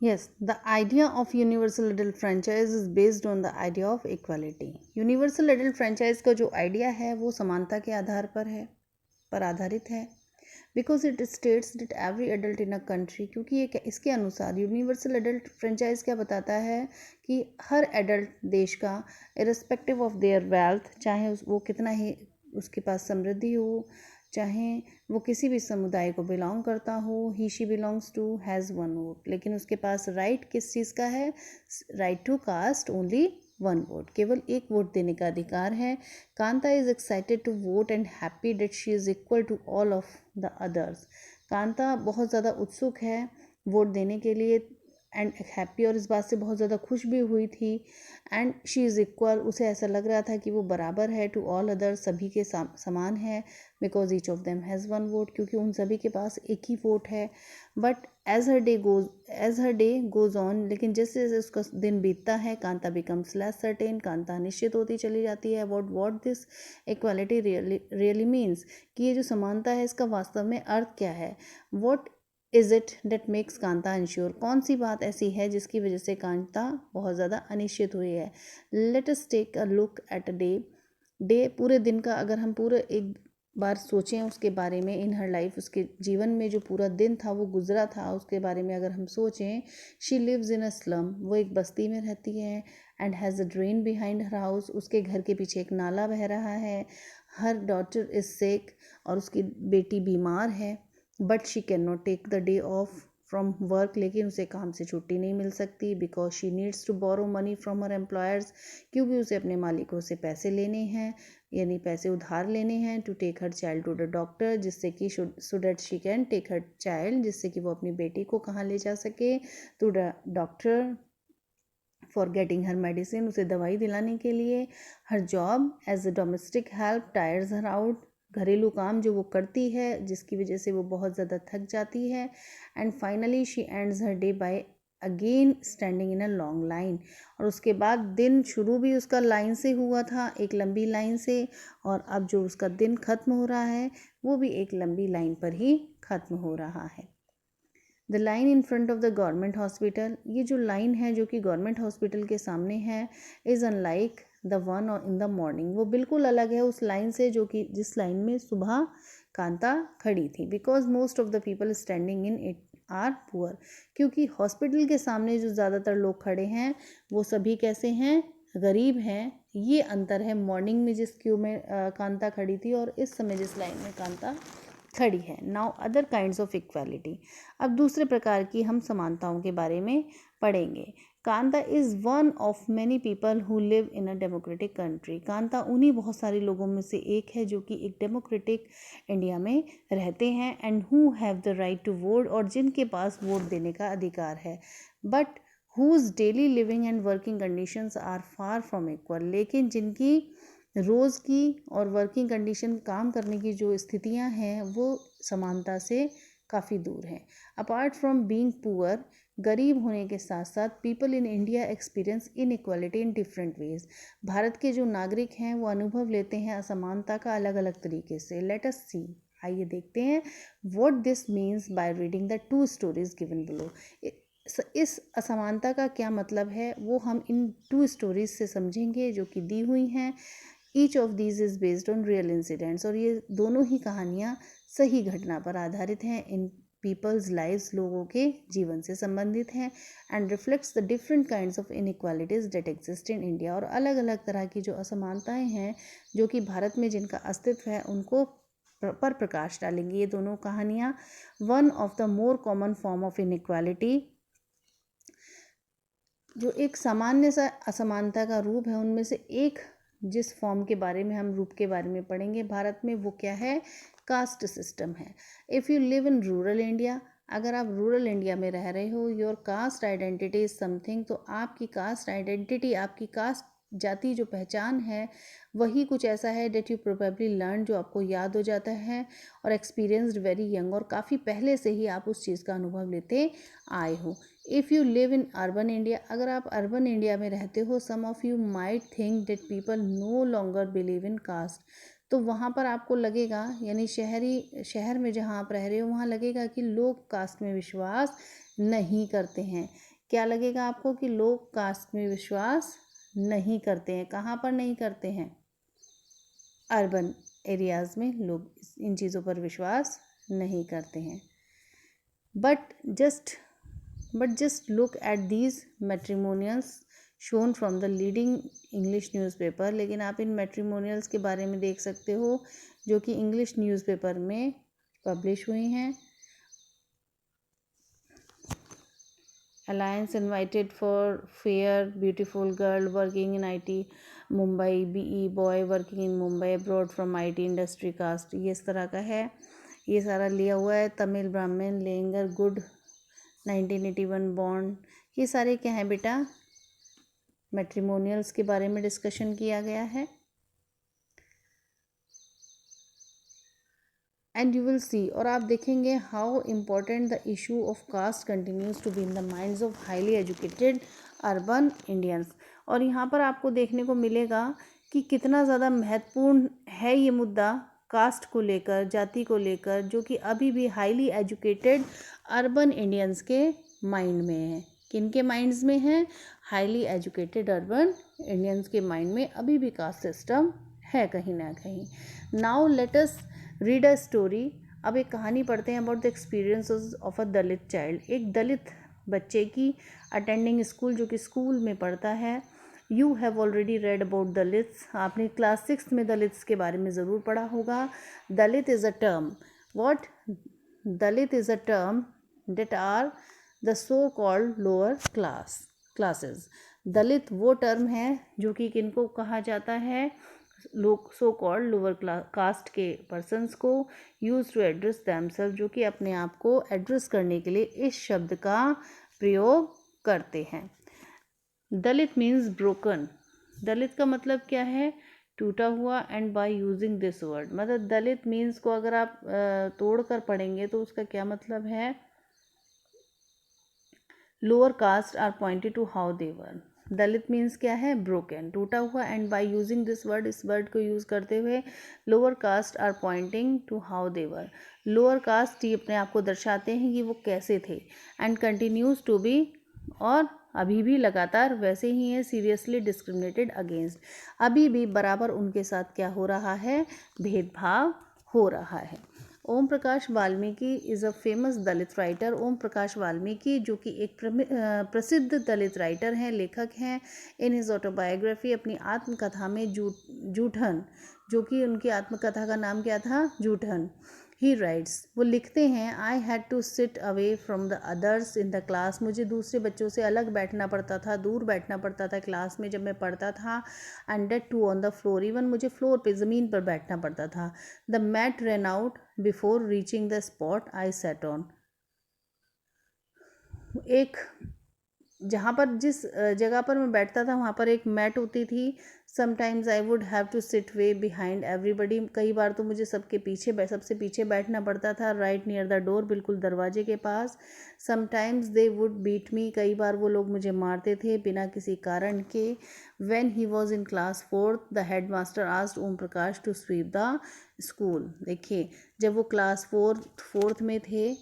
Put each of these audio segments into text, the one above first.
Yes, the idea of universal adult franchise is based on the idea of equality. Universal adult franchise का जो idea है वो समानता के आधार पर आधारित है। Because it states that every adult in a country, क्योंकि ये इसके अनुसार यूनिवर्सल एडल्ट फ्रेंचाइज क्या बताता है कि हर एडल्ट देश का इरिस्पेक्टिव ऑफ देयर वेल्थ, चाहे वो कितना ही उसके पास समृद्धि हो, चाहे वो किसी भी समुदाय को बिलोंग करता हो, he she belongs to, has one vote. लेकिन उसके पास राइट किस चीज़ का है? Right to cast only one vote, केवल एक वोट देने का अधिकार है। Kanta is excited to vote and happy that she is equal to all of the others. Kanta बहुत ज़्यादा उत्सुक है वोट देने के लिए एंड हैप्पी, और इस बात से बहुत ज़्यादा खुश भी हुई थी। एंड शी इज़ इक्वल, उसे ऐसा लग रहा था कि वो बराबर है टू ऑल अदर्स, सभी के समान है। Because each of them has one vote, क्योंकि उन सभी के पास एक ही वोट है। But as her day goes on, लेकिन जैसे जैसे उसका दिन बीतता है, Kanta becomes less certain, Kanta निश्चित होती चली जाती है। What this equality really means, कि ये जो समानता है इसका वास्तव में अर्थ क्या है। What is it that makes Kanta unsure, कौन सी बात ऐसी है जिसकी वजह से कांता बहुत ज़्यादा अनिश्चित हुई है। Let us take a look at a day, पूरे दिन का अगर हम पूरे एक बार सोचें उसके बारे में, इन हर लाइफ, उसके जीवन में जो पूरा दिन था वो गुजरा था उसके बारे में अगर हम सोचें। She lives in a slum, वो एक बस्ती में रहती है। And has a drain behind her house, उसके घर के पीछे एक नाला बह रहा है। हर डॉटर इज सिक, और उसकी बेटी बीमार है। But she can not take the day off from work, लेकिन उसे काम से छुट्टी नहीं मिल सकती। Because she needs to borrow money from her employers, क्योंकि उसे अपने मालिकों से पैसे लेने हैं, यानी पैसे उधार लेने हैं। To take her child to the doctor, जिससे कि so that she can take her child, जिससे कि वो अपनी बेटी को कहाँ ले जा सके, to the doctor for getting her medicine, उसे दवाई दिलाने के लिए। Her job as a domestic help tires her out, घरेलू काम जो वो करती है जिसकी वजह से वो बहुत ज़्यादा थक जाती है। And finally she ends her day by again standing in a long line, और उसके बाद दिन शुरू भी उसका लाइन से हुआ था, एक लंबी लाइन से, और अब जो उसका दिन ख़त्म हो रहा है वो भी एक लंबी लाइन पर ही ख़त्म हो रहा है। The line in front of the government hospital, ये जो लाइन है जो कि गवर्नमेंट हॉस्पिटल के सामने है, is unlike the one in the morning, वो बिल्कुल अलग है उस लाइन से जो कि जिस लाइन में सुबह कांता खड़ी थी। Because most of the people standing in it are poor, क्योंकि हॉस्पिटल के सामने जो ज़्यादातर लोग खड़े हैं वो सभी कैसे हैं? गरीब हैं। ये अंतर है मॉर्निंग में जिस क्यू में कांता खड़ी थी और इस समय जिस लाइन में कांता खड़ी है। Now other kinds of equality, अब दूसरे प्रकार की हम समानताओं के बारे में पढ़ेंगे। Kanta is one of many people who live in a democratic country, Kanta उन्हीं बहुत सारे लोगों में से एक है जो कि एक डेमोक्रेटिक इंडिया में रहते हैं। And who have the right to vote, और जिनके पास वोट देने का अधिकार है। But whose daily living and working conditions are far from equal, लेकिन जिनकी रोज़ की और वर्किंग कंडीशन, काम करने की जो स्थितियां हैं वो समानता से काफ़ी दूर हैं। अपार्ट फ्रॉम बीइंग पुअर, गरीब होने के साथ साथ people in India experience inequality in different ways, Bharat के जो नागरिक हैं वो अनुभव लेते हैं असमानता का अलग अलग तरीके से। लेट अस सी, आइए देखते हैं what this means by reading the two stories given below. इस असमानता का क्या मतलब है वो हम इन टू स्टोरीज से समझेंगे जो कि दी हुई हैं। Each of these is based on real incidents, और ये दोनों ही कहानियाँ सही घटना पर आधारित हैं। इन पीपल्स लाइव्स, लोगों के जीवन से संबंधित हैं। And reflects the different kinds of inequalities that exist in India, और अलग अलग तरह की जो असमानताएं हैं जो कि भारत में जिनका अस्तित्व है उनको पर प्रकाश डालेंगी ये दोनों कहानियाँ। One of the more common form of inequality, जो एक सामान्य सा असमानता का रूप है उनमें से एक, जिस फॉर्म के बारे में हम रूप के बारे में पढ़ेंगे भारत में, वो क्या है? कास्ट सिस्टम है। If you live in rural India, अगर आप रूरल इंडिया में रह रहे हो, your cast identity is something, तो आपकी कास्ट आइडेंटिटी, आपकी कास्ट जाति जो पहचान है वही कुछ ऐसा है डेट यू प्रोबेबली लर्न, जो आपको याद हो जाता है, और एक्सपीरियंस्ड वेरी यंग, और काफ़ी पहले से ही आप उस चीज़ का अनुभव लेते आए हो। If you live in urban India, अगर आप अर्बन इंडिया में रहते हो, some of you might think that people no longer believe in caste, तो वहाँ पर आपको लगेगा, यानी शहर में जहाँ आप रह रहे हो वहाँ लगेगा कि लोग कास्ट में विश्वास नहीं करते हैं। क्या लगेगा आपको कि लोग कास्ट में विश्वास नहीं करते हैं। कहाँ पर नहीं करते हैं? अर्बन एरियाज़ में लोग इन चीज़ों पर विश्वास नहीं करते हैं। But just look at these matrimonials shown from the leading English newspaper। लेकिन आप इन मैट्रिमोनियल्स के बारे में देख सकते हो जो कि इंग्लिश न्यूज़पेपर में पब्लिश हुई हैं। Alliance invited for fair beautiful girl working in IT Mumbai, BE boy working in Mumbai abroad from IT industry caste, ये इस तरह का है। ये सारा लिया हुआ है। तमिल ब्राह्मण लेंगर गुड 1981 बॉन्ड, ये सारे क्या हैं बेटा? मैट्रिमोनियल्स के बारे में डिस्कशन किया गया है। एंड यू विल सी, और आप देखेंगे how important the issue of caste continues to be in the minds of highly educated urban Indians. और यहाँ पर आपको देखने को मिलेगा कि कितना ज़्यादा महत्वपूर्ण है ये मुद्दा कास्ट को लेकर, जाति को लेकर, जो कि अभी भी हाईली एजुकेटेड अर्बन इंडियंस के माइंड में है। किन के माइंड्स में है? हाईली एजुकेटेड अर्बन इंडियंस के माइंड में अभी भी कास्ट सिस्टम है कहीं ना कहीं। Now let us read a story. अब एक कहानी पढ़ते हैं about the experiences of a Dalit child. एक दलित बच्चे की अटेंडिंग स्कूल, जो कि स्कूल में पढ़ता है। You have already read about Dalits. आपने क्लास 6 में दलित्स के बारे में ज़रूर पढ़ा होगा। Dalit is a term, what? Dalit is a term that are the so called lower classes। Dalit वो टर्म है जो कि किनको कहा जाता है? लोग सो कॉल्ड लोअर कास्ट के पर्सन्स को यूज टू एड्रेस दैमसेल्फ, जो कि अपने आप को एड्रेस करने के लिए इस शब्द का प्रयोग करते हैं। दलित मीन्स ब्रोकन। दलित का मतलब क्या है? टूटा हुआ। And by using this word, मतलब दलित मीन्स को अगर आप तोड़ कर पढ़ेंगे तो उसका क्या मतलब है? Lower caste are pointed to how they were. Dalit means क्या है? ब्रोकन, टूटा हुआ। And by using this word, इस वर्ड को यूज़ करते हुए lower caste are pointing to how they were. Lower caste ये अपने आप को दर्शाते हैं कि वो कैसे थे। एंड कंटिन्यूज टू बी, और अभी भी लगातार वैसे ही है, सीरियसली डिस्क्रिमिनेटेड अगेंस्ट। अभी भी बराबर उनके साथ क्या हो रहा है? भेदभाव हो रहा है। Om Prakash Valmiki is a famous Dalit writer. Om Prakash Valmiki जो कि एक प्रसिद्ध दलित राइटर हैं, लेखक हैं। इन हिज ऑटोबायोग्राफी, अपनी आत्मकथा में जूठन, जो कि उनकी आत्मकथा का नाम क्या था? जूठन। ही राइट्स, वो लिखते हैं, I had to sit away from the others in the class. मुझे दूसरे बच्चों से अलग बैठना पड़ता था, दूर बैठना पड़ता था क्लास में जब मैं पढ़ता था। And that too on the floor, even मुझे फ्लोर पे ज़मीन पर बैठना पड़ता था। The mat run out before reaching the spot I sat on. एक जहाँ पर जिस जगह पर मैं बैठता था वहाँ पर एक मैट होती थी। Sometimes I would have to sit way behind everybody. कई बार तो मुझे सबसे पीछे बैठना पड़ता था, राइट नियर द डोर, बिल्कुल दरवाजे के पास। Sometimes they would beat me, कई बार वो लोग मुझे मारते थे बिना किसी कारण के। When he was in class 4th the headmaster asked Om Prakash to sweep the school. देखिए, जब वो क्लास फोर्थ में थे,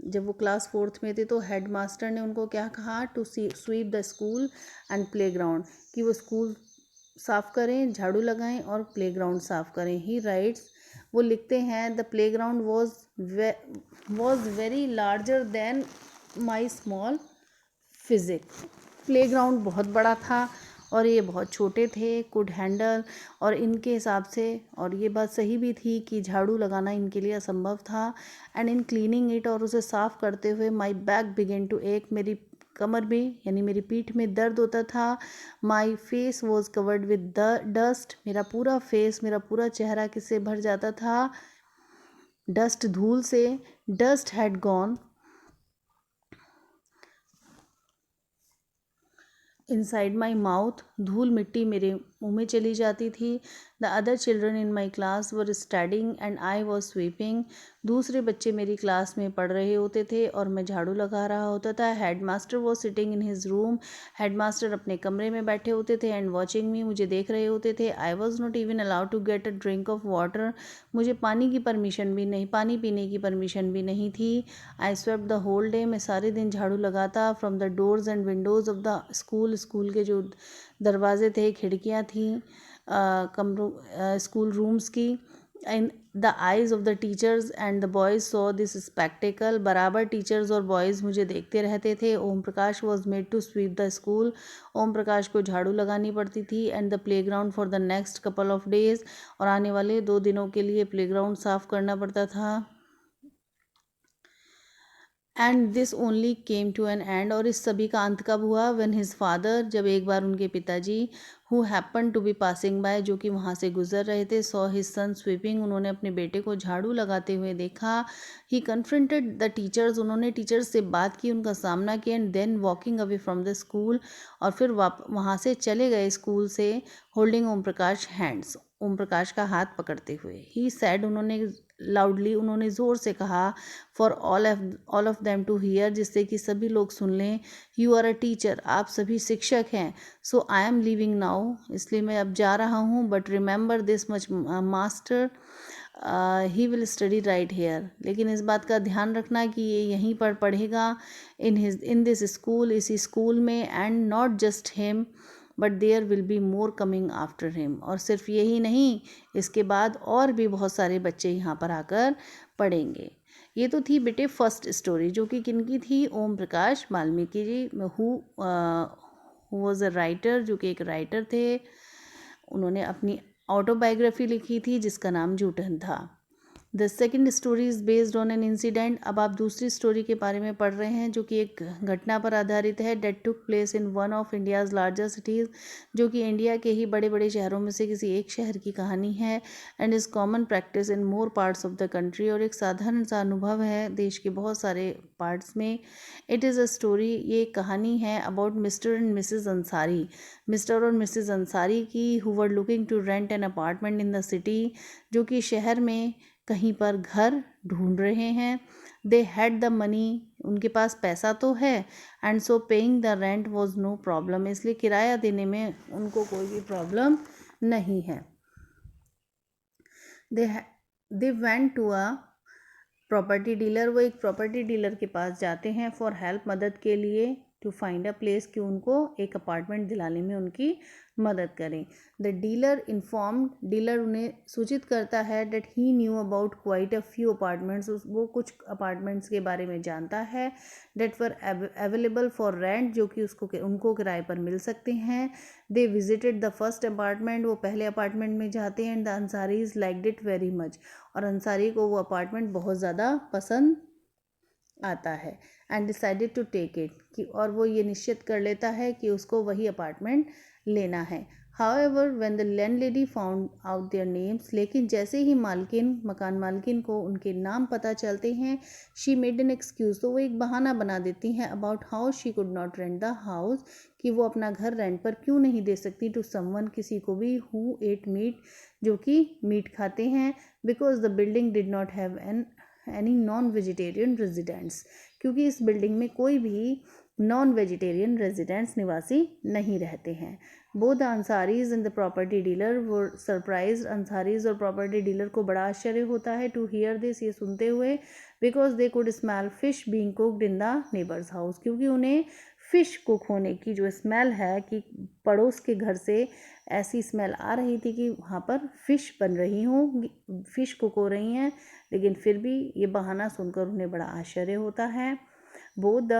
जब वो क्लास 4th में थे तो हेड मास्टर ने उनको क्या कहा? To sweep the school and playground, कि वो स्कूल साफ़ करें, झाड़ू लगाएं और प्ले ग्राउंड साफ़ करें। ही राइट्स, वो लिखते हैं, the playground was very larger than my small physique. Playground बहुत बड़ा था और ये बहुत छोटे थे, कुड हैंडल, और इनके हिसाब से, और ये बात सही भी थी कि झाड़ू लगाना इनके लिए असंभव था। एंड इन क्लीनिंग इट, और उसे साफ़ करते हुए, माई बैक बिगेन टू एक, मेरी कमर में यानी मेरी पीठ में दर्द होता था। My face was covered with the dust, मेरा पूरा फेस, मेरा पूरा चेहरा किससे भर जाता था? डस्ट, धूल से। Dust had gone inside my mouth, धूल मिट्टी मेरे मुंह में चली जाती थी। The other children in my class were studying and I was sweeping. दूसरे बच्चे मेरी क्लास में पढ़ रहे होते थे और मैं झाड़ू लगा रहा होता था। Head master was sitting in his room. Head master अपने कमरे में बैठे होते थे एंड वॉचिंग मी, मुझे देख रहे होते थे। I was not even allowed to get a drink of water. मुझे पानी की परमिशन भी नहीं, पानी पीने की परमिशन भी नहीं थी। आई स्वेप्ट द होल डे, मैं सारे दिन झाड़ू लगाता। From the doors and Windows of the school, school के जो दरवाजे थे, खिड़कियाँ थी कमरों, स्कूल रूम्स की। In the eyes of the teachers and the boys saw this spectacle, बराबर टीचर्स और बॉयज़ मुझे देखते रहते थे। Om Prakash was made to sweep the school, Om Prakash को झाड़ू लगानी पड़ती थी। And the playground for the next couple of days, और आने वाले 2 दिनों के लिए प्ले ग्राउंड साफ करना पड़ता था। And this only came to an end, और इस सभी का अंत कब हुआ? व्हेन हिज फादर, जब एक बार उनके पिताजी, who happen to be passing by, जो कि वहाँ से गुजर रहे थे, सॉ हिज सन स्वीपिंग, उन्होंने अपने बेटे को झाड़ू लगाते हुए देखा। ही कन्फ्रंटेड द टीचर्स, उन्होंने टीचर्स से बात की, उनका सामना किया। And then walking away from the school, और फिर वहाँ से चले गए स्कूल से। होल्डिंग ओम प्रकाश हैंड्स, ओम प्रकाश का हाथ पकड़ते हुए। ही सैड, उन्होंने लाउडली, उन्होंने ज़ोर से कहा, for all of them to hear, जिससे कि सभी लोग सुन लें। यू आर अ टीचर, आप सभी शिक्षक हैं। So I am leaving now, इसलिए मैं अब जा रहा हूँ। But remember this much master, he will study right here, लेकिन इस बात का ध्यान रखना कि ये यहीं पर पढ़ेगा, इन दिस स्कूल, इसी स्कूल में। And not just him but there will be more coming after him, और सिर्फ यही नहीं, इसके बाद और भी बहुत सारे बच्चे यहाँ पर आकर पढ़ेंगे। ये तो थी बेटे फर्स्ट स्टोरी, जो कि किनकी थी? ओम Prakash Valmiki ji, who was a writer, जो कि एक राइटर थे। उन्होंने अपनी ऑटोबायोग्राफी लिखी थी जिसका नाम जूटन था। The second story is based on an incident. अब आप दूसरी स्टोरी के बारे में पढ़ रहे हैं, जो कि एक घटना पर आधारित है। That took place in one of India's largest cities, जो कि इंडिया के ही बड़े बड़े शहरों में से किसी एक शहर की कहानी है। And is common practice in more parts of the country, और एक साधारण सा अनुभव है देश के बहुत सारे पार्ट्स में। इट इज़ अ स्टोरी, ये एक कहानी है about Mr and Mrs Ansari, Mr और मिसेज अंसारी की, who were looking to rent an apartment in the city, जो कि शहर में कहीं पर घर ढूंढ रहे हैं। दे हैड द मनी, उनके पास पैसा तो है। And so paying the rent was no problem, इसलिए किराया देने में उनको कोई भी प्रॉब्लम नहीं है। They went to a property dealer, वो एक प्रॉपर्टी डीलर के पास जाते हैं फॉर हेल्प, मदद के लिए। टू फाइंड अ प्लेस, कि उनको एक अपार्टमेंट दिलाने में उनकी मदद करें। द डीलर इन्फॉर्म्ड, डीलर उन्हें सूचित करता है that he knew about quite a few apartments, वो कुछ अपार्टमेंट्स के बारे में जानता है। That were available for rent, जो कि उनको किराए पर मिल सकते हैं। They visited the first apartment, वो पहले अपार्टमेंट में जाते हैं। And the Ansaris liked it very much, और अंसारी को वो अपार्टमेंट बहुत ज़्यादा पसंद आता है। And decided to take it, कि और वो ये निश्चित कर लेता है कि उसको वही अपार्टमेंट लेना है। However when the landlady found out their names, लेकिन जैसे ही मालकिन, मकान मालकिन को उनके नाम पता चलते हैं, शी मेड एन एक्सक्यूज़, तो वो एक बहाना बना देती हैं about how she could not rent the house, कि वो अपना घर रेंट पर क्यों नहीं दे सकती टू समवन, किसी को भी, हु एट मीट, जो कि मीट खाते हैं। Because the building did not have any non vegetarian residents, क्योंकि इस बिल्डिंग में कोई भी नॉन वेजिटेरियन रेजिडेंट्स, निवासी नहीं रहते हैं। Both the Ansaris and the property dealer वो सरप्राइज, अंसारीज और प्रॉपर्टी डीलर को बड़ा आश्चर्य होता है टू हियर दिस, ये सुनते हुए। Because they could smell fish being cooked in the neighbours house, क्योंकि उन्हें फ़िश कुक होने की जो स्मेल है, कि पड़ोस के घर से ऐसी स्मेल आ रही थी कि वहाँ पर फ़िश बन रही हों, फ़िश कुक हो रही हैं। लेकिन फिर भी ये बहाना सुनकर उन्हें बड़ा आश्चर्य होता है। Both the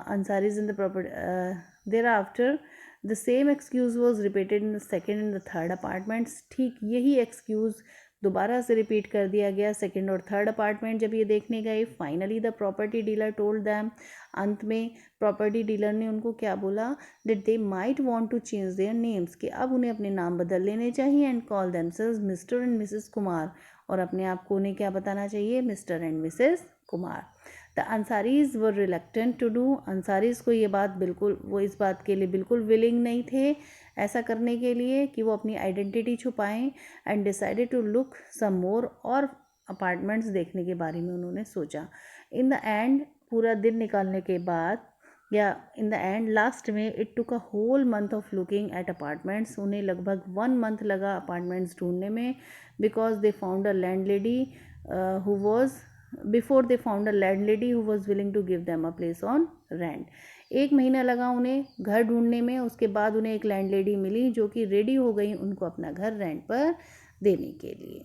Ansaris in the property there after the same excuse was repeated in the second and the third apartments, ठीक यही एक्सक्यूज़ दोबारा से रिपीट कर दिया गया सेकेंड और थर्ड अपार्टमेंट जब ये देखने गए। Finally the property dealer told them, अंत में प्रॉपर्टी डीलर ने उनको क्या बोला, that they might want to change their names, कि अब उन्हें अपने नाम बदल लेने चाहिए। And call themselves Mr and Mrs Kumar, और अपने आप को उन्हें क्या बताना चाहिए, Mr and Mrs Kumar. The Ansaris were reluctant to do, Ansaris को ये बात बिल्कुल, वो इस बात के लिए बिल्कुल विलिंग नहीं थे। ऐसा करने के लिए कि वो अपनी आइडेंटिटी छुपाएं and decided to look some more, और अपार्टमेंट्स देखने के बारे में उन्होंने सोचा। इन द एंड पूरा दिन निकालने के बाद, या इन द एंड लास्ट में, it took a whole month of looking at apartments. उन्हें लगभग 1 मंथ लगा अपार्टमेंट्स ढूंढने में, because they found a landlady who was before they found a landlady who was willing to give them a place on rent. 1 महीना लगा उन्हें घर ढूंढने में। उसके बाद उन्हें एक लैंड लेडी मिली जो कि रेडी हो गई उनको अपना घर रेंट पर देने के लिए।